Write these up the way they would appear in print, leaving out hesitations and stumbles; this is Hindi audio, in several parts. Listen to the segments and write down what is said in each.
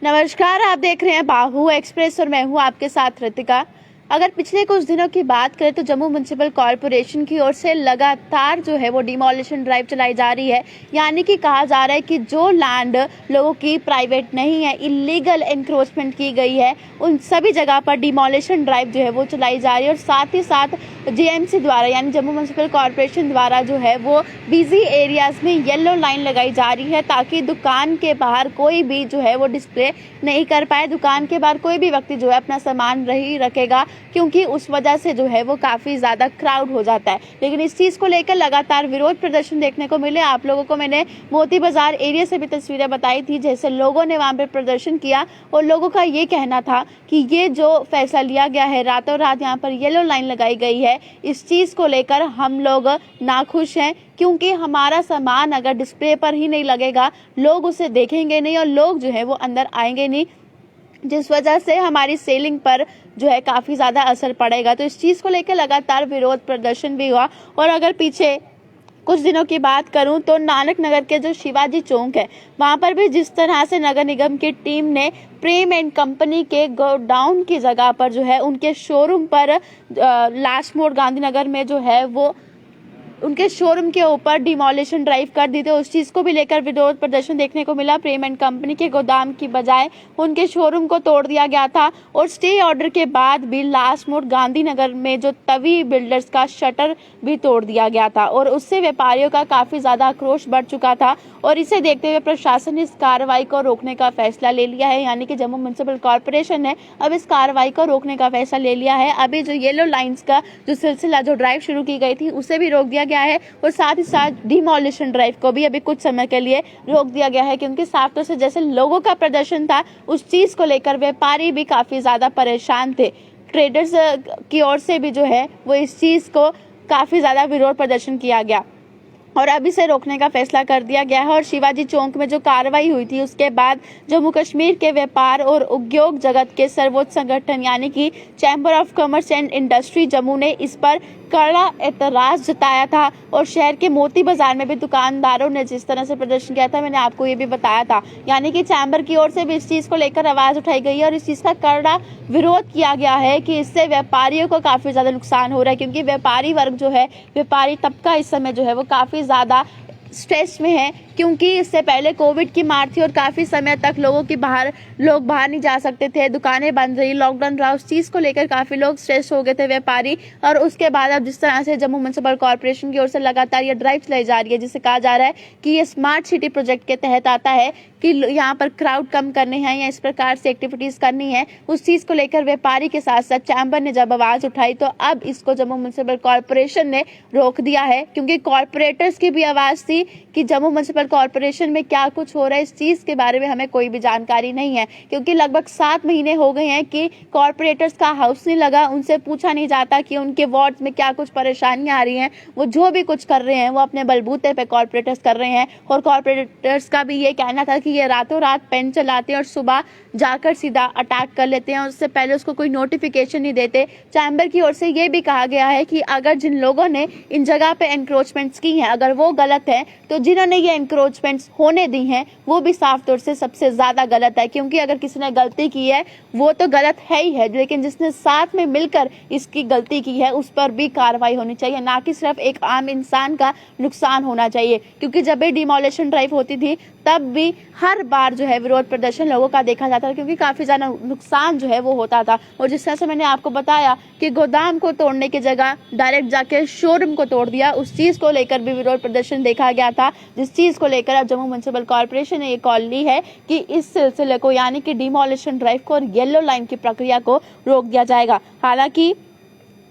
नमस्कार, आप देख रहे हैं बाहू एक्सप्रेस और मैं हूं आपके साथ रितिका। अगर पिछले कुछ दिनों की बात करें तो जम्मू म्युनिसिपल कॉरपोरेशन की ओर से लगातार जो है वो डिमोलिशन ड्राइव चलाई जा रही है। यानी कि कहा जा रहा है कि जो लैंड लोगों की प्राइवेट नहीं है, इलीगल एनक्रोचमेंट की गई है, उन सभी जगह पर डिमोलिशन ड्राइव जो है वो चलाई जा रही है। और साथ ही साथ जीएमसी द्वारा यानी जम्मू म्युनिसिपल कॉरपोरेशन द्वारा जो है वो बिजी एरियाज में येलो लाइन लगाई जा रही है ताकि दुकान के बाहर कोई भी जो है वो डिस्प्ले नहीं कर पाए। दुकान के बाहर कोई भी व्यक्ति जो है अपना सामान नहीं रखेगा, क्योंकि उस वजह से जो है वो काफ़ी ज़्यादा क्राउड हो जाता है। लेकिन इस चीज़ को लेकर लगातार विरोध प्रदर्शन देखने को मिले। आप लोगों को मैंने मोती बाजार एरिया से भी तस्वीरें बताई थी, जैसे लोगों ने वहाँ पे प्रदर्शन किया और लोगों का ये कहना था कि ये जो फैसला लिया गया है, रातों रात यहाँ पर येलो लाइन लगाई गई है, इस चीज़ को लेकर हम लोग नाखुश हैं, क्योंकि हमारा सामान अगर डिस्प्ले पर ही नहीं लगेगा, लोग उसे देखेंगे नहीं और लोग जो है वो अंदर आएंगे नहीं, जिस वजह से हमारी सेलिंग पर जो है काफ़ी ज़्यादा असर पड़ेगा। तो इस चीज़ को लेकर लगातार विरोध प्रदर्शन भी हुआ। और अगर पीछे कुछ दिनों की बात करूं तो नानक नगर के जो शिवाजी चौक है, वहां पर भी जिस तरह से नगर निगम की टीम ने प्रेम एंड कंपनी के गोडाउन की जगह पर जो है उनके शोरूम पर लास्ट मोड़ गांधीनगर में जो है वो उनके शोरूम के ऊपर डिमोलिशन ड्राइव कर दी थी। उस चीज़ को भी लेकर विरोध प्रदर्शन देखने को मिला। प्रेम एंड कंपनी के गोदाम की बजाय उनके शोरूम को तोड़ दिया गया था और स्टे ऑर्डर के बाद भी लास्ट मोड़ गांधीनगर में जो तवी बिल्डर्स का शटर भी तोड़ दिया गया था और उससे व्यापारियों का काफ़ी ज़्यादा आक्रोश बढ़ चुका था। और इसे देखते हुए प्रशासन ने इस कार्रवाई को रोकने का फैसला ले लिया है, यानी कि जम्मू म्युनिसिपल कॉरपोरेशन ने अब इस कार्रवाई को रोकने का फैसला ले लिया है। अभी जो येलो लाइन्स का जो सिलसिला जो ड्राइव शुरू की गई थी उसे भी रोक दिया गया है और साथ ही साथ डिमोलिशन ड्राइव को भी अभी कुछ समय के लिए रोक दिया गया है, क्योंकि साफ तौर से जैसे लोगों का प्रदर्शन था उस चीज को लेकर व्यापारी भी काफी ज्यादा परेशान थे। ट्रेडर्स की ओर से भी जो है वो इस चीज को काफी ज्यादा विरोध प्रदर्शन किया गया और अभी से रोकने का फैसला कर दिया गया है। और शिवाजी चौक में जो कार्रवाई हुई थी उसके बाद जम्मू कश्मीर के व्यापार और उद्योग जगत के सर्वोच्च संगठन यानी कि chamber of commerce and industry Jammu ने इस पर कड़ा एतराज जताया था और शहर के मोती बाजार में भी दुकानदारों ने जिस तरह से प्रदर्शन किया था, मैंने आपको ये भी बताया था, यानी कि चैम्बर की ओर से भी इस चीज को लेकर आवाज उठाई गई है और इस चीज का कड़ा विरोध किया गया है कि इससे व्यापारियों को काफी ज्यादा नुकसान हो रहा है, क्योंकि व्यापारी वर्ग जो है, व्यापारी तबका इस समय जो है वो काफी ज्यादा स्ट्रेस में है, क्योंकि इससे पहले कोविड की मार थी और काफ़ी समय तक लोग बाहर नहीं जा सकते थे, दुकानें बंद रही, लॉकडाउन रहा, उस चीज़ को लेकर काफ़ी लोग स्ट्रेस हो गए थे व्यापारी। और उसके बाद अब जिस तरह से जम्मू म्युनिसिपल कॉरपोरेशन की ओर से लगातार ये ड्राइव चलाई जा रही है, जिसे कहा जा रहा है कि ये स्मार्ट सिटी प्रोजेक्ट के तहत आता है कि यहाँ पर क्राउड कम करने हैं या इस प्रकार से एक्टिविटीज़ करनी है, उस चीज़ को लेकर व्यापारी के साथ साथ चैम्बर ने जब आवाज़ उठाई तो अब इसको जम्मू म्युनिसिपल कॉरपोरेशन ने रोक दिया है, क्योंकि कॉरपोरेटर्स की भी आवाज़ थी कि जम्मू म्युनिसिपल कॉरपोरेशन में क्या कुछ हो रहा है इस चीज़ के बारे में हमें कोई भी जानकारी नहीं है, क्योंकि लगभग 7 महीने हो गए हैं कि कॉरपोरेटर्स का हाउस नहीं लगा, उनसे पूछा नहीं जाता कि उनके वार्ड में क्या कुछ परेशानियां आ रही हैं। वो जो भी कुछ कर रहे हैं वो अपने बलबूते पे कॉरपोरेटर्स कर रहे हैं और कॉरपोरेटर्स का भी ये कहना था कि ये रातों रात पेन चलाते हैं और सुबह जाकर सीधा अटैक कर लेते हैं और उससे पहले उसको कोई नोटिफिकेशन नहीं देते। चैम्बर की ओर से ये भी कहा गया है कि अगर जिन लोगों ने इन जगह पे एनक्रोचमेंट्स की हैं अगर वो गलत है, तो जिन्होंने ये एनक्रोचमेंट्स होने दी हैं वो भी साफ तौर से सबसे ज़्यादा गलत है, क्योंकि अगर किसी ने गलती की है वो तो गलत है ही है, लेकिन जिसने साथ में मिलकर इसकी गलती की है उस पर भी कार्रवाई होनी चाहिए, ना कि सिर्फ एक आम इंसान का नुकसान होना चाहिए। क्योंकि जब भी डिमोलिशन ड्राइव होती थी तब भी हर बार जो है विरोध प्रदर्शन लोगों का देखा जाता था, क्योंकि काफ़ी ज़्यादा नुकसान जो है वो होता था। और जिस तरह से मैंने आपको बताया कि गोदाम को तोड़ने की जगह डायरेक्ट जाके शोरूम को तोड़ दिया, उस चीज़ को लेकर भी विरोध प्रदर्शन देखा गया था, जिस चीज़ को लेकर अब जम्मू म्युनिसिपल कॉरपोरेशन ने ये कॉल ली है कि इस सिलसिले को यानी कि डिमोलिशन ड्राइव को और येलो लाइन की प्रक्रिया को रोक दिया जाएगा। हालांकि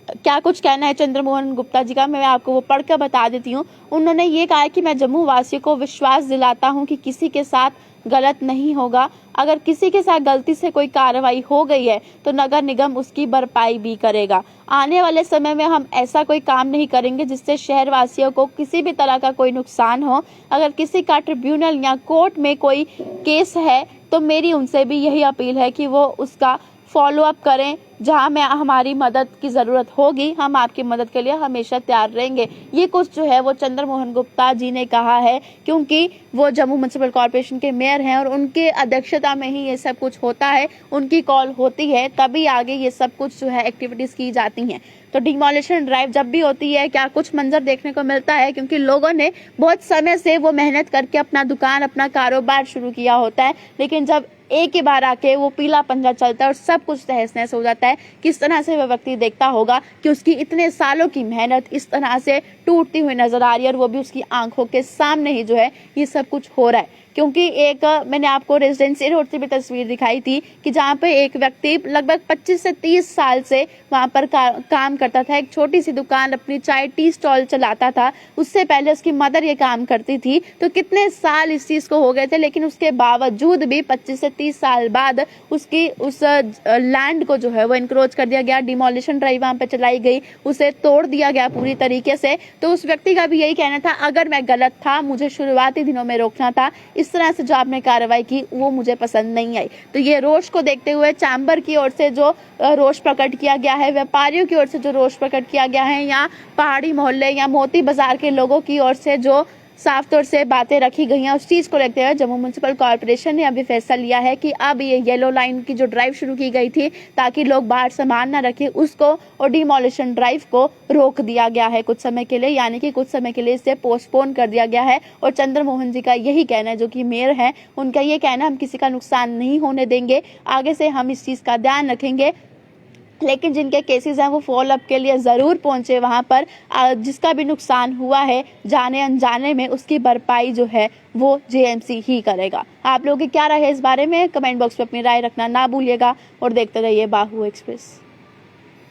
क्या कुछ कहना है चंद्रमोहन गुप्ता जी का, मैं आपको वो पढ़कर बता देती हूँ। उन्होंने ये कहा है कि मैं जम्मू वासियों को विश्वास दिलाता हूँ कि किसी के साथ गलत नहीं होगा। अगर किसी के साथ गलती से कोई कार्रवाई हो गई है तो नगर निगम उसकी भरपाई भी करेगा। आने वाले समय में हम ऐसा कोई काम नहीं करेंगे जिससे शहरवासियों को किसी भी तरह का कोई नुकसान हो। अगर किसी का ट्रिब्यूनल या कोर्ट में कोई केस है तो मेरी उनसे भी यही अपील है कि वो उसका फॉलो अप करें, जहां में हमारी मदद की ज़रूरत होगी हम आपकी मदद के लिए हमेशा तैयार रहेंगे। ये कुछ जो है वो चंद्रमोहन गुप्ता जी ने कहा है, क्योंकि वो जम्मू म्युनिसिपल कॉर्पोरेशन के मेयर हैं और उनके अध्यक्षता में ही ये सब कुछ होता है, उनकी कॉल होती है तभी आगे ये सब कुछ जो है एक्टिविटीज़ की जाती हैं। तो डिमोलिशन ड्राइव जब भी होती है क्या कुछ मंजर देखने को मिलता है, क्योंकि लोगों ने बहुत समय से वो मेहनत करके अपना दुकान अपना कारोबार शुरू किया होता है, लेकिन जब एक ही बार आके वो पीला पंजा चलता है और सब कुछ तहस नहस हो जाता है, किस तरह से वह व्यक्ति देखता होगा कि उसकी इतने सालों की मेहनत इस तरह से टूटती हुई नजर आ रही है और वो भी उसकी आंखों के सामने ही जो है ये सब कुछ हो रहा है। क्योंकि एक मैंने आपको रेजिडेंसी रोड की भी तस्वीर दिखाई थी कि जहाँ पे एक व्यक्ति लगभग 25 से 30 साल से वहाँ पर काम करता था, एक छोटी सी दुकान अपनी चाय टी स्टॉल चलाता था। उससे पहले उसकी मदर ये काम करती थी, तो कितने साल इस चीज को हो गए थे, लेकिन उसके बावजूद भी 25 से 30 साल बाद उसकी उस लैंड को जो है वो इंक्रोच कर दिया गया, डिमोलिशन ड्राइव वहाँ पे चलाई गई, उसे तोड़ दिया गया पूरी तरीके से। तो उस व्यक्ति का भी यही कहना था, अगर मैं गलत था, मुझे शुरुआती दिनों में रोकना था, इस तरह से जो आपने कार्रवाई की वो मुझे पसंद नहीं आई। तो ये रोष को देखते हुए चैम्बर की ओर से जो रोष प्रकट किया गया है, व्यापारियों की ओर से जो रोष प्रकट किया गया है, या पहाड़ी मोहल्ले या मोती बाजार के लोगों की ओर से जो साफ तौर से बातें रखी गई हैं, उस चीज को लेते हुए जम्मू म्युनिसिपल कॉर्पोरेशन ने अभी फैसला लिया है कि अब ये येलो लाइन की जो ड्राइव शुरू की गई थी ताकि लोग बाहर सामान ना रखें, उसको और डिमोलिशन ड्राइव को रोक दिया गया है कुछ समय के लिए, यानी कि कुछ समय के लिए इसे पोस्टपोन कर दिया गया है। और चंद्रमोहन जी का यही कहना है, जो कि मेयर है, उनका ये कहना है हम किसी का नुकसान नहीं होने देंगे, आगे से हम इस चीज का ध्यान रखेंगे। लेकिन जिनके केसेस हैं वो फॉलोअप के लिए ज़रूर पहुंचे वहां पर, जिसका भी नुकसान हुआ है जाने अनजाने में उसकी भरपाई जो है वो जेएमसी ही करेगा। आप लोगों की क्या राय है इस बारे में, कमेंट बॉक्स में अपनी राय रखना ना भूलिएगा और देखते रहिए बाहू एक्सप्रेस।